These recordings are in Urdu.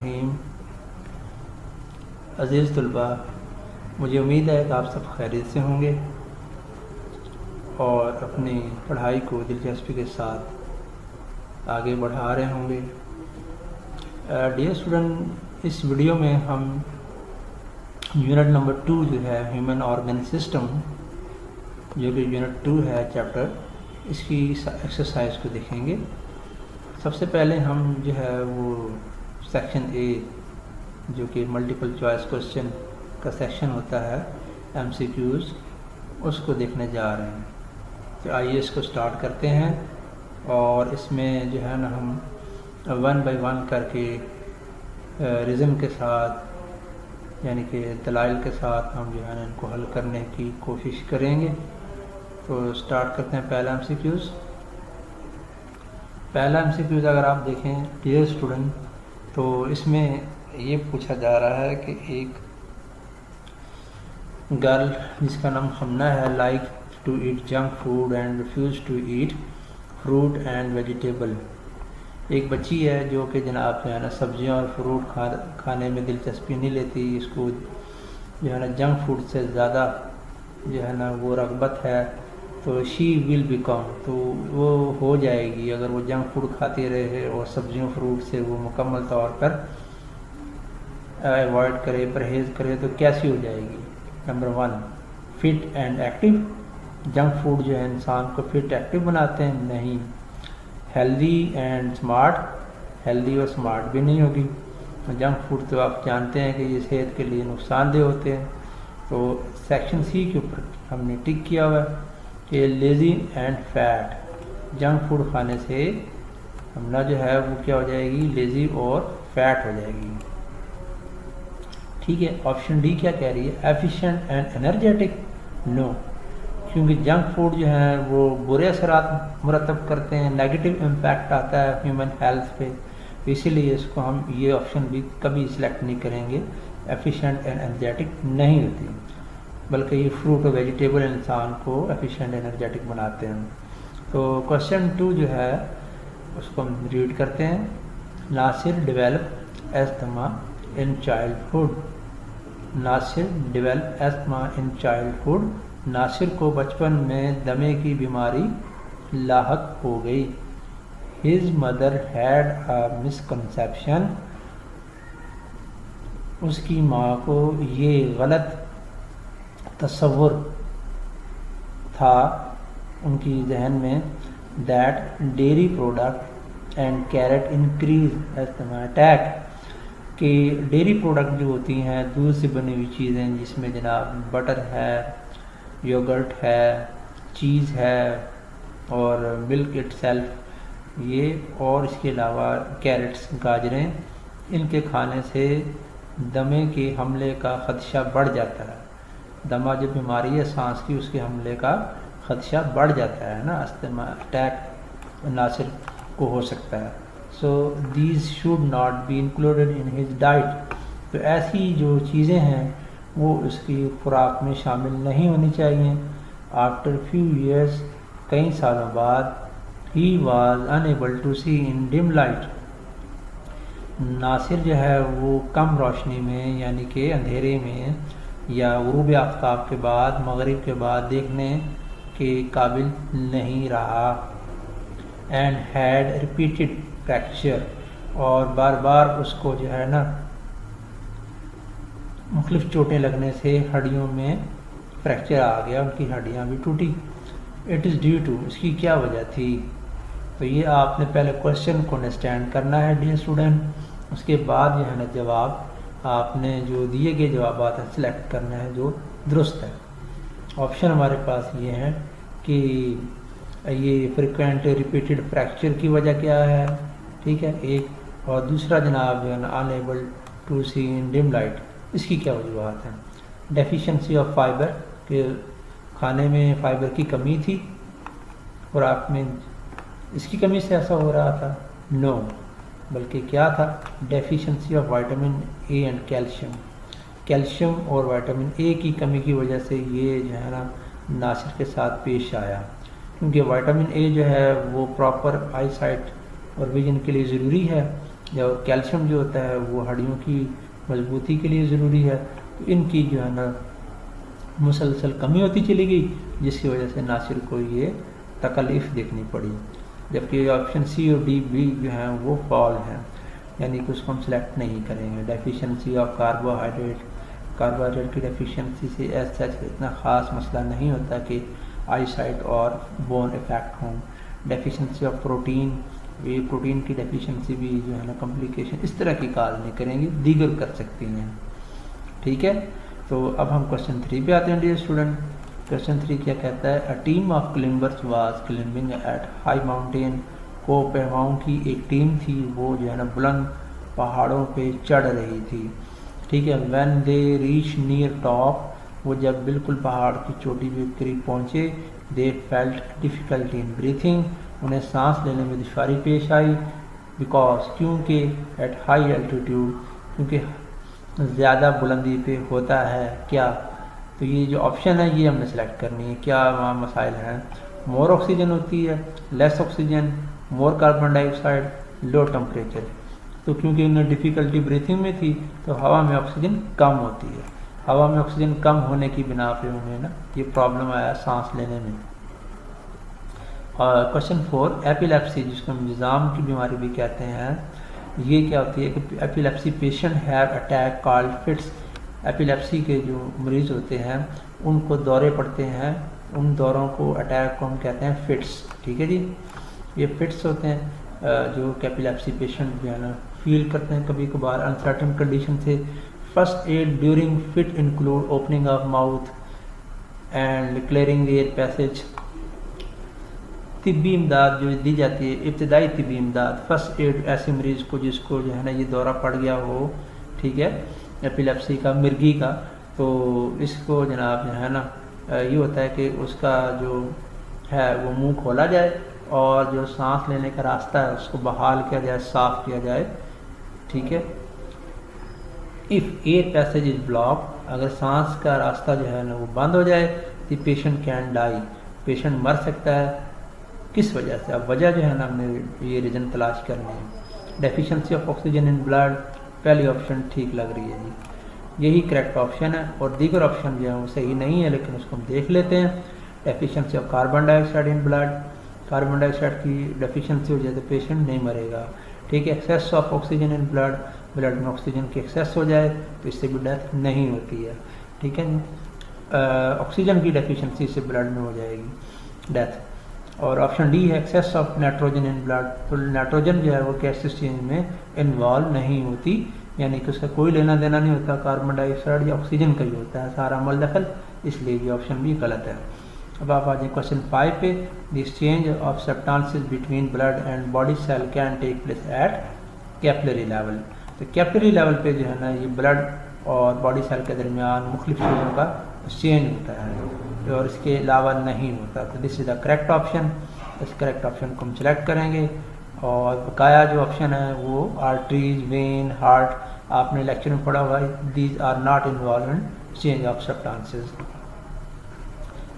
الرحیم۔ عزیز طلباء، مجھے امید ہے کہ آپ سب خیریت سے ہوں گے اور اپنی پڑھائی کو دلچسپی کے ساتھ آگے بڑھا رہے ہوں گے۔ ڈیئر اسٹوڈنٹ، اس ویڈیو میں ہم یونٹ نمبر 2 جو ہے ہیومن آرگن سسٹم، جو کہ یونٹ 2 ہے چیپٹر، اس کی ایکسرسائز کو دیکھیں گے۔ سب سے پہلے ہم جو ہے وہ سیکشن اے، جو کہ ملٹیپل چوائس کوسچن کا سیکشن ہوتا ہے، ایم سی کیوز، اس کو دیکھنے جا رہے ہیں۔ تو آئیے اس کو سٹارٹ کرتے ہیں، اور اس میں جو ہے نا ہم 1 بائی 1 کر کے ریزن کے ساتھ، یعنی کہ دلائل کے ساتھ ہم جو ہے نا ان کو حل کرنے کی کوشش کریں گے۔ تو سٹارٹ کرتے ہیں پہلا ایم سی کیوز۔ پہلا ایم سی کیوز اگر آپ دیکھیں ڈیئر اسٹوڈنٹ، تو اس میں یہ پوچھا جا رہا ہے کہ ایک گرل جس کا نام ہمنا ہے، like to eat junk food and refuse to eat fruit and vegetable. ایک بچی ہے جو کہ جناب جو ہے نا سبزیاں اور فروٹ کھانے میں دلچسپی نہیں لیتی، اس کو جو ہے نا جنک فوڈ سے زیادہ جو ہے نا وہ رغبت ہے، تو شی ول بیکم، تو وہ ہو جائے گی اگر وہ جنک فوڈ کھاتی رہے اور سبزیوں فروٹ سے وہ مکمل طور پر ایوائڈ کرے، پرہیز کرے، تو کیسی ہو جائے گی؟ نمبر 1، fit and active. Junk food جو ہے انسان کو فٹ ایکٹیو بناتے ہیں؟ نہیں۔ ہیلدی اینڈ اسمارٹ، ہیلدی اور اسمارٹ بھی نہیں ہوگی۔ جنک فوڈ تو آپ جانتے ہیں کہ یہ صحت کے لیے نقصان دہ ہوتے ہیں۔ تو سیکشن سی کے اوپر ہم نے ٹک کیا ہوا ہے کہ lazy and fat. Junk food کھانے سے ہمنا جو ہے وہ کیا ہو جائے گی؟ لیزی اور فیٹ ہو جائے گی۔ ٹھیک ہے، آپشن ڈی کیا کہہ رہی ہے؟ Efficient and energetic? نو، کیونکہ جنک فوڈ جو ہیں وہ برے اثرات مرتب کرتے ہیں، نیگیٹو امپیکٹ آتا ہے ہیومن ہیلتھ پہ، اسی لیے اس کو ہم یہ آپشن بھی کبھی سلیکٹ نہیں کریں گے۔ ایفیشینٹ اینڈ انرجیٹک نہیں ہوتی، بلکہ یہ فروٹ اور ویجیٹیبل انسان کو ایفیشینٹ انرجیٹک بناتے ہیں۔ تو کوشچن 2 جو ہے اس کو ہم ریڈ کرتے ہیں۔ Nasir develop asthma in childhood. Nasir develop asthma in childhood. Nasir کو بچپن میں دمے کی بیماری لاحق ہو گئی۔ His mother had a misconception. اس کی ماں کو یہ غلط تصور تھا ان کی ذہن میں، that dairy product and carrot increase asthma attack, کہ ڈیری پروڈکٹ جو ہوتی ہیں دودھ سے بنی ہوئی چیزیں، جس میں جناب بٹر ہے، یوگرٹ ہے، چیز ہے اور ملک اٹ سیلف، یہ اور اس کے علاوہ کیرٹس، گاجریں، ان کے کھانے سے دمے کے حملے کا خدشہ بڑھ جاتا ہے۔ دمہ جو بیماری ہے سانس کی، اس کے حملے کا خدشہ بڑھ جاتا ہے نا، استھما اٹیک ناصر کو ہو سکتا ہے۔ So these should not be included in his diet. تو ایسی جو چیزیں ہیں وہ اس کی خوراک میں شامل نہیں ہونی چاہیے۔ آفٹر فیو ایئرس، کئی سالوں بعد، he was unable to see in dim light. Nasir جو ہے وہ کم روشنی میں، یعنی کہ اندھیرے میں یا غروب آفتاب کے بعد، مغرب کے بعد دیکھنے کے قابل نہیں رہا۔ اینڈ ہیڈ ریپیٹڈ فریکچر، اور بار بار اس کو جو ہے نا مختلف چوٹیں لگنے سے ہڈیوں میں فریکچر آ گیا، ان کی ہڈیاں بھی ٹوٹی۔ اٹ از ڈیو ٹو، اس کی کیا وجہ تھی؟ تو یہ آپ نے پہلے کوشچن کو انڈرسٹینڈ کرنا ہے ڈیئر اسٹوڈنٹ، اس کے بعد جو ہے نا جواب آپ نے جو دیے گئے جوابات ہیں سلیکٹ کرنا ہے جو درست ہے۔ آپشن ہمارے پاس یہ ہے کہ یہ فریکوینٹ ریپیٹڈ فریکچر کی وجہ کیا ہے، ٹھیک ہے، ایک، اور دوسرا جناب جو ہے نا unable to see in dim light, اس کی کیا وجوہات ہیں؟ ڈیفیشنسی آف فائبر، کہ کھانے میں فائبر کی کمی تھی، خوراک میں اس کی کمی سے ایسا ہو رہا تھا؟ نو، بلکہ کیا تھا؟ Deficiency of vitamin A and calcium. Calcium اور وائٹامن اے کی کمی کی وجہ سے یہ جو ہے نا ناصر کے ساتھ پیش آیا، کیونکہ وائٹامن اے جو ہے وہ پراپر آئی سائٹ اور ویژن کے لیے ضروری ہے، اور کیلشیم جو ہوتا ہے وہ ہڈیوں کی مضبوطی کے لیے ضروری ہے، تو ان کی جو ہے نا مسلسل کمی ہوتی چلی گئی، جس کی وجہ سے ناصر کو یہ تکلیف دیکھنی پڑی، جبکہ آپشن سی اور ڈی بھی جو ہیں وہ فال ہیں، یعنی کہ اس کو ہم سلیکٹ نہیں کریں گے۔ ڈیفیشنسی آف کاربوہائیڈریٹ کی ڈیفیشنسی سے ایز سچ اتنا خاص مسئلہ نہیں ہوتا کہ آئی سائٹ اور بون افیکٹ ہوں۔ ڈیفیشنسی آف پروٹین، یہ پروٹین کی ڈیفیشنسی بھی جو ہے نا کمپلیکیشن اس طرح کی کاز نہیں کریں گی، دیگر کر سکتی ہیں، ٹھیک ہے۔ تو اب ہم کوشچن 3 پہ آتے ہیں ڈیئر اسٹوڈنٹ۔ کوشچن 3 کیا کہتا ہے؟ A team of climbers was climbing at high mountain, کو پہواؤں کی ایک ٹیم تھی، وہ جو ہے نا بلند پہاڑوں پہ چڑھ رہی تھی، ٹھیک ہے۔ When they reach near top, وہ جب بالکل پہاڑ کی چوٹی کے قریب پہنچے، they felt difficulty in breathing, انہیں سانس لینے میں دشواری پیش آئی، بیکاز کیونکہ ایٹ ہائی الٹیٹیوڈ، کیونکہ زیادہ بلندی پہ ہوتا ہے کیا؟ تو یہ جو آپشن ہے یہ ہم نے سلیکٹ کرنی ہے، کیا وہاں مسائل ہیں؟ مور آکسیجن ہوتی ہے، لیس آکسیجن، مور کاربن ڈائی آکسائڈ، لو ٹمپریچر۔ تو کیونکہ انہیں ڈیفیکلٹی بریتھنگ میں تھی تو ہوا میں آکسیجن کم ہوتی ہے، ہوا میں آکسیجن کم ہونے کی بنا پہ انہیں نا یہ پرابلم آیا سانس لینے میں۔ کوشچن 4، ایپیلیپسی جس کو ہم نظام کی بیماری بھی کہتے ہیں، یہ کیا ہوتی ہے کہ epilepsy patient have attack called fits, epilepsy کے جو مریض ہوتے ہیں ان کو دورے پڑتے ہیں، ان دوروں کو اٹیک کو ہم کہتے ہیں فٹس، ٹھیک ہے جی۔ یہ فٹس ہوتے ہیں جو کہ ایپیلیپسی پیشنٹ جو ہے نا فیل کرتے ہیں کبھی کبھار انسرٹن کنڈیشن سے۔ First aid during fit include opening of mouth and clearing air passage. طبی امداد جو دی جاتی ہے، ابتدائی طبی امداد، فرسٹ ایڈ ایسے مریض کو جس کو جو ہے نا یہ دورہ پڑ گیا ہو، ٹھیک ہے، ایپیلیپسی کا، مرگی کا، تو اس کو جناب جو ہے نا یہ ہوتا ہے کہ اس کا جو ہے وہ منہ کھولا جائے اور جو سانس لینے کا راستہ ہے اس کو بحال کیا جائے، صاف کیا جائے، ٹھیک ہے۔ If air passage is block, اگر سانس کا راستہ جو ہے نا وہ بند ہو جائے، the patient can die, patient مر سکتا ہے۔ کس وجہ سے؟ اب وجہ جو ہے نا ہم نے یہ ریزن تلاش کرنی ہے۔ Deficiency of oxygen in blood, پہلی آپشن ٹھیک لگ رہی ہے جی، یہی کریکٹ آپشن ہے، اور دیگر آپشن جو ہے وہ صحیح نہیں ہے لیکن اس کو ہم دیکھ لیتے ہیں۔ Deficiency of carbon dye oxide in blood, carbon dye oxide کی ڈیفیشنسی ہو جائے تو پیشنٹ نہیں مرے گا، ٹھیک ہے۔ Excess of oxygen in blood, blood میں آکسیجن کی ایکسیس ہو جائے تو اس سے بھی ڈیتھ نہیں ہوتی ہے، ٹھیک ہے۔ آکسیجن کی ڈیفیشنسی سے بلڈ میں ہو جائے گی ڈیتھ۔ اور آپشن ڈی ہے excess of nitrogen in blood, تو نائٹروجن جو ہے وہ گیسز چینج میں انوالو نہیں ہوتی، یعنی کہ اس کا کوئی لینا دینا نہیں ہوتا، کاربن ڈائی آکسائڈ یا آکسیجن کا ہی ہوتا ہے سارا عمل دخل، اس لیے یہ آپشن بھی غلط ہے۔ اب آپ آ جائیں کوشچن 5 پہ، the exchange of substances between blood and body cell can take place at capillary level. تو کیپلری لیول پہ جو ہے نا یہ بلڈ اور باڈی سیل کے درمیان مختلف چیزوں کا ایکسچینج ہوتا ہے اور اس کے علاوہ نہیں ہوتا، تو this is the correct option, اس کریکٹ آپشن کو ہم سلیکٹ کریں گے۔ اور بقایا جو آپشن ہے وہ آرٹریز، وین، ہارٹ، آپ نے لیکچر میں پڑھا ہوا ہے، these are not involve in change of substances.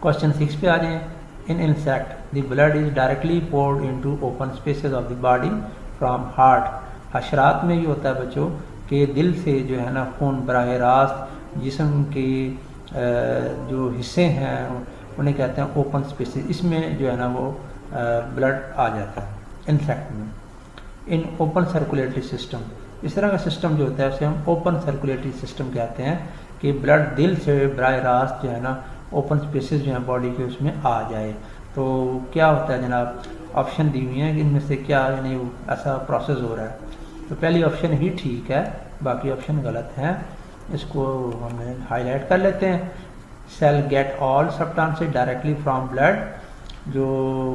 Question 6 پہ آ جائیں۔ In insect the blood is directly poured into open spaces of the body from heart. حشرات میں یہ ہوتا ہے بچوں کہ دل سے جو ہے نا خون براہ راست جسم کے جو حصے ہیں انہیں کہتے ہیں اوپن اسپیسز، اس میں جو ہے نا وہ بلڈ آ جاتا ہے انسیکٹ میں۔ ان اوپن سرکولیٹری سسٹم، اس طرح کا سسٹم جو ہوتا ہے اسے ہم اوپن سرکولیٹری سسٹم کہتے ہیں کہ بلڈ دل سے براہ راست جو ہے نا اوپن اسپیسز جو ہیں باڈی کے اس میں آ جائے۔ تو کیا ہوتا ہے جناب؟ آپشن دی ہوئی ہیں کہ ان میں سے کیا یعنی ایسا پروسیس ہو رہا ہے، تو پہلی آپشن ہی ٹھیک ہے، باقی آپشن غلط ہیں، اس کو ہم ہائی لائٹ کر لیتے ہیں۔ Cell get all substances directly from blood, جو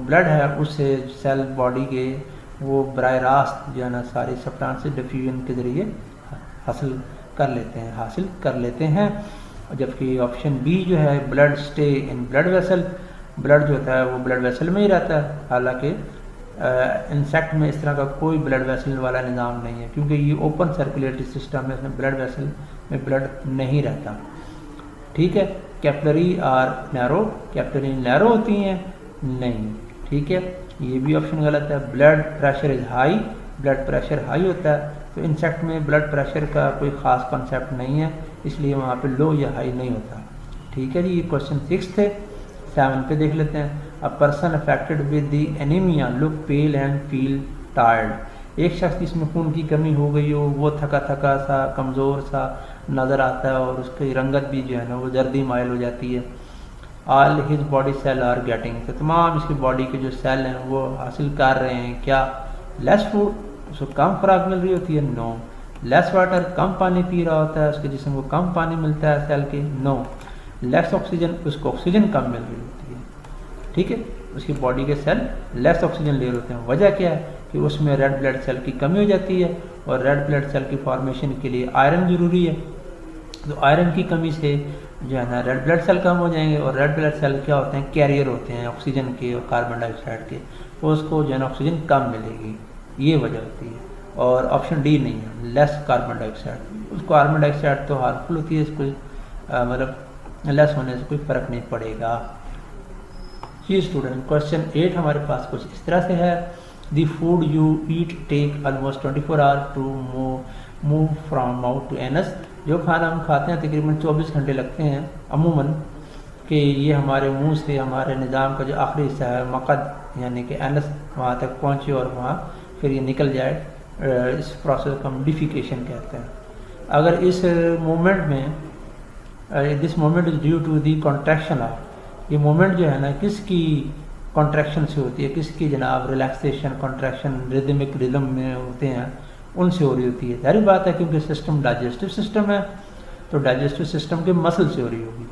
بلڈ ہے اس سے سیل باڈی کے وہ براہ راست جو ہے نا ساری سبسٹانسز ڈیفیوژن کے ذریعے حاصل کر لیتے ہیں، جبکہ آپشن بی جو ہے blood stay in blood vessel, blood جو ہوتا ہے وہ بلڈ ویسل میں ہی رہتا ہے، حالانکہ انسیکٹ میں اس طرح کا کوئی بلڈ ویسل والا نظام نہیں ہے کیونکہ یہ اوپن سرکولیٹری سسٹم ہے، اس میں بلڈ ویسل میں بلڈ نہیں رہتا، ٹھیک ہے۔ کیپلری آر نیرو، کیپلری نیرو ہوتی ہیں نہیں، ٹھیک ہے، یہ بھی آپشن غلط ہے۔ Blood pressure is high, blood pressure high ہوتا ہے، تو انسیکٹ میں بلڈ پریشر کا کوئی خاص کنسیپٹ نہیں ہے، اس لیے وہاں پہ لو یا ہائی نہیں ہوتا. ٹھیک ہے جی، یہ کوشچن 6 تھے. 7 پہ دیکھ لیتے ہیں. A person affected with the anemia look pale and feel tired. ایک شخص جس میں خون کی کمی ہو گئی ہو وہ تھکا تھکا سا کمزور سا نظر آتا ہے اور اس کی رنگت بھی جو ہے نا وہ زردی مائل ہو جاتی ہے. All his body cell are getting, تو تمام اس کی باڈی کے جو سیل ہیں وہ حاصل کر رہے ہیں کیا؟ لیس فوڈ، اس کو کم خوراک مل رہی ہوتی ہے. نو. لیس واٹر، کم پانی پی رہا ہوتا ہے، اس کے جسم کو کم پانی ملتا ہے سیل کے. نو. لیس آکسیجن، اس کو آکسیجن کم مل رہی ہوتی ہے. ٹھیک ہے، اس کی باڈی کے سیل لیس آکسیجن لے رہے ہوتے ہیں. وجہ کیا ہے کہ اس میں ریڈ بلڈ سیل کی کمی ہو جاتی ہے، اور ریڈ بلڈ سیل کی فارمیشن کے لیے آئرن ضروری ہے. تو آئرن کی کمی سے جو ہے نا ریڈ بلڈ سیل کم ہو جائیں گے، اور ریڈ بلڈ سیل کیا ہوتے ہیں؟ کیریئر ہوتے ہیں آکسیجن کے اور کاربن ڈائی آکسائڈ کے، تو اس کو جو ہے نا آکسیجن کم ملے گی. یہ وجہ ہوتی ہے. اور آپشن ڈی نہیں ہے، لیس کاربن ڈائی آکسائڈ. اس کو کاربن ڈائی آکسائڈ تو ہارمفل ہوتی ہے، اس کو مطلب لیس ہونے سے کوئی فرق نہیں پڑے گا. جی اسٹوڈنٹ، کوشچن 8 ہمارے پاس کچھ اس طرح سے ہے. The food you eat take almost 24 hour to move from mouth to anus. جو کھانا ہم کھاتے ہیں تقریباً 24 گھنٹے لگتے ہیں عموماً کہ یہ ہمارے منہ سے ہمارے نظام کا جو آخری حصہ ہے مقد یعنی کہ اینس وہاں تک پہنچے اور وہاں پھر یہ نکل جائے. اس پروسیس کو ہم ڈیفیکیشن کہتے ہیں. اگر اس مومنٹ میں this moment is due to the contraction of, یہ مومنٹ جو ہے نا کس کی کانٹریکشن سے ہوتی ہے، کس کی جناب ریلیکسیشن کانٹریکشن ریدمک ریدم میں ہوتے ہیں ان سے ہو رہی ہوتی ہے. ظاہر بات ہے کیونکہ سسٹم ڈائجسٹو سسٹم ہے تو ڈائجسٹو سسٹم کے مسل سے ہو رہی ہوگی.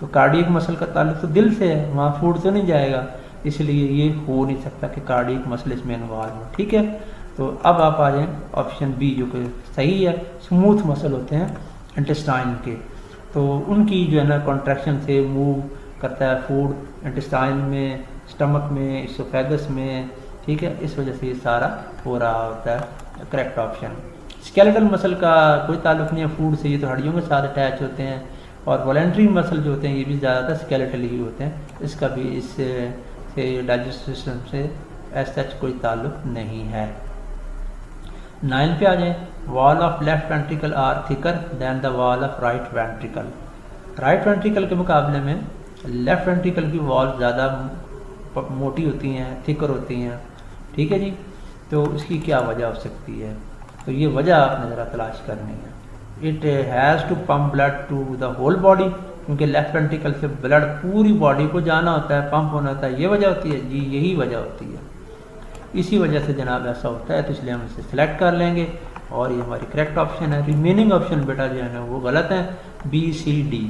تو کارڈیک مسل کا تعلق تو دل سے ہے، وہاں فوڈ تو نہیں جائے گا، اس لیے یہ ہو نہیں سکتا کہ کارڈیک مسل اس میں انوالو ہو. ٹھیک ہے، تو اب آپ آ جائیں آپشن بی جو کہ صحیح ہے. اسموتھ مسل ہوتے ہیں انٹسٹائن کے، تو ان کی جو ہے نا کانٹریکشن سے موو کرتا ہے فوڈ انٹسٹائن میں، اسٹمک میں، اسوفیگس میں. ٹھیک ہے، اس وجہ سے یہ سارا ہو رہا ہوتا ہے. Correct option. اسکیلیٹل مسل کا کوئی تعلق نہیں ہے فوڈ سے، یہ تو ہڈیوں کے ساتھ اٹیچ ہوتے ہیں. اور والنٹری مسل جو ہوتے ہیں یہ بھی زیادہ تر اسکیلیٹل ہی ہوتے ہیں، اس کا بھی اس سے ڈائجسٹو سسٹم سے ایز سچ کوئی تعلق نہیں ہے. 9 پہ آ جائیں. وال آف لیفٹ وینٹریکل آر تھکر دین دا وال of right ventricle. Right ventricle کے مقابلے میں لیفٹ وینٹریکل کی وال زیادہ موٹی ہوتی ہیں، تھکر ہوتی ہیں. ٹھیک ہے جی، تو اس کی کیا وجہ ہو سکتی ہے؟ تو یہ وجہ آپ نے ذرا تلاش کرنی ہے. It has to pump blood to the whole body, کیونکہ لیفٹ وینٹریکل سے بلڈ پوری باڈی کو جانا ہوتا ہے، پمپ ہونا ہوتا ہے. یہ وجہ ہوتی ہے؟ جی یہی وجہ ہوتی ہے. اسی وجہ سے جناب ایسا ہوتا ہے، تو اس لیے ہم اسے سلیکٹ کر لیں گے اور یہ ہماری کریکٹ آپشن ہے. ریمیننگ آپشن بیٹا جو ہے نا وہ غلط ہے، بی سی ڈی.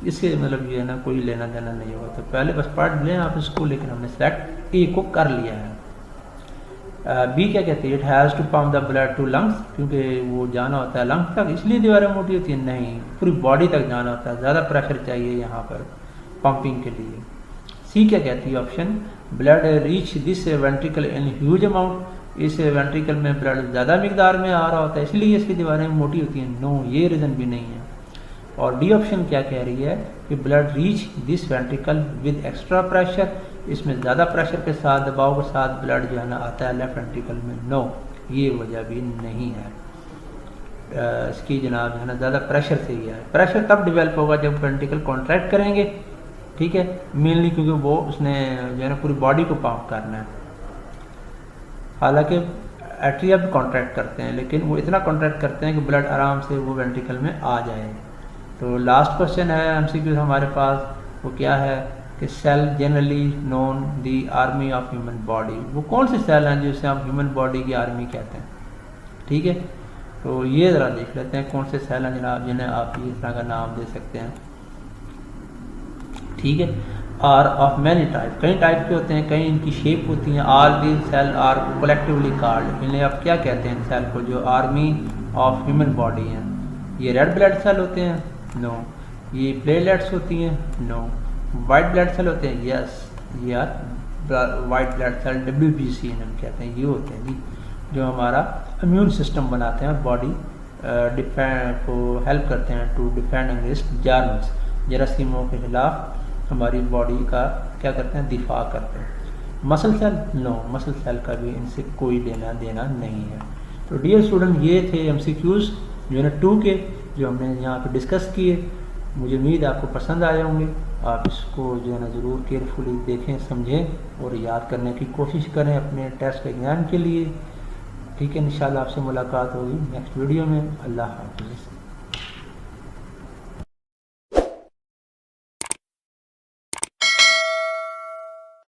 اس سے مطلب جو ہے نا کوئی لینا دینا نہیں ہوگا. تو پہلے بس پڑھ لیں آپ اس کو، لیکن ہم نے سلیکٹ اے کو کر لیا ہے. بی کیا کہتے ہیں؟ It has to pump the blood to lungs, کیونکہ وہ جانا ہوتا ہے لنگس تک اس لیے دیواریں موٹی ہوتی ہیں. نہیں، پوری باڈی تک جانا ہوتا ہے، زیادہ پریشر چاہیے یہاں پر پمپنگ کے لیے. سی کیا کہتی ہے option? Blood reach this ventricle in huge amount, اس وینٹریکل میں بلڈ زیادہ مقدار میں آ رہا ہوتا ہے اس لیے اس کی دیواریں موٹی ہوتی ہیں. نو، یہ ریزن بھی نہیں ہے. اور ڈی آپشن کیا کہہ رہی ہے کہ blood reach this ventricle with extra pressure, اس میں زیادہ پریشر کے ساتھ دباؤ کے ساتھ بلڈ جو ہے نا آتا ہے لیفٹ وینٹریکل میں. نو، یہ وجہ بھی نہیں ہے. اس کی جناب ہے نا زیادہ پریشر سے ہی ہے. پریشر تب ڈیولپ ہوگا جب وینٹریکل کانٹریکٹ کریں گے. ٹھیک ہے، مینلی کیونکہ وہ اس نے جو ہے نا پوری باڈی کو پمپ کرنا ہے. حالانکہ ایٹریا بھی کانٹریکٹ کرتے ہیں، لیکن وہ اتنا کانٹریکٹ کرتے ہیں کہ بلڈ آرام سے وہ وینٹریکل میں آ جائے. تو لاسٹ کوشچن ہے ایم سی کیو ہمارے پاس، وہ کیا ہے کہ cell generally known the army of human body. وہ کون سے سیل ہیں جسے ہم ہیومن باڈی کی آرمی کہتے ہیں؟ ٹھیک ہے، تو یہ ذرا دیکھ لیتے ہیں کون سے سیل ہیں جناب جنہیں آپ اس طرح کا نام دے سکتے ہیں. ٹھیک ہے، آر آف مینی ٹائپ، کئی ٹائپ کے ہوتے ہیں، کئی ان کی شیپ ہوتی ہیں. All the cell are collectively called, انہیں آپ کیا کہتے ہیں سیل کو جو آرمی آف ہیومن باڈی ہیں؟ یہ ریڈ بلڈ سیل ہوتے ہیں؟ نو. یہ پلیٹلیٹس ہوتی ہیں؟ نو. وائٹ بلڈ سیل ہوتے ہیں؟ یس، یہ are white blood cell, WBC ہم کہتے ہیں. یہ ہوتے ہیں جی جو ہمارا امیون سسٹم بناتے ہیں، باڈی کو ہیلپ کرتے ہیں ٹو ڈیفینڈ اگینسٹ جرمس، جراثیموں کے خلاف ہماری باڈی کا کیا کرتے ہیں؟ دفاع کرتے ہیں. مسل سیل نو، مسل سیل کا بھی ان سے کوئی لینا دینا نہیں ہے. تو ڈیئر اسٹوڈنٹ یہ تھے ایم سی کیوز یونٹ 2 کے جو ہم نے یہاں پہ ڈسکس کیے. مجھے امید آپ کو پسند آئے ہوں گے. آپ اس کو جو ہے نا ضرور کیئرفلی دیکھیں سمجھیں اور یاد کرنے کی کوشش کریں اپنے ٹیسٹ ایگزام کے لیے. ٹھیک ہے، انشاءاللہ آپ سے ملاقات ہوگی نیکسٹ ویڈیو میں. اللہ حافظ.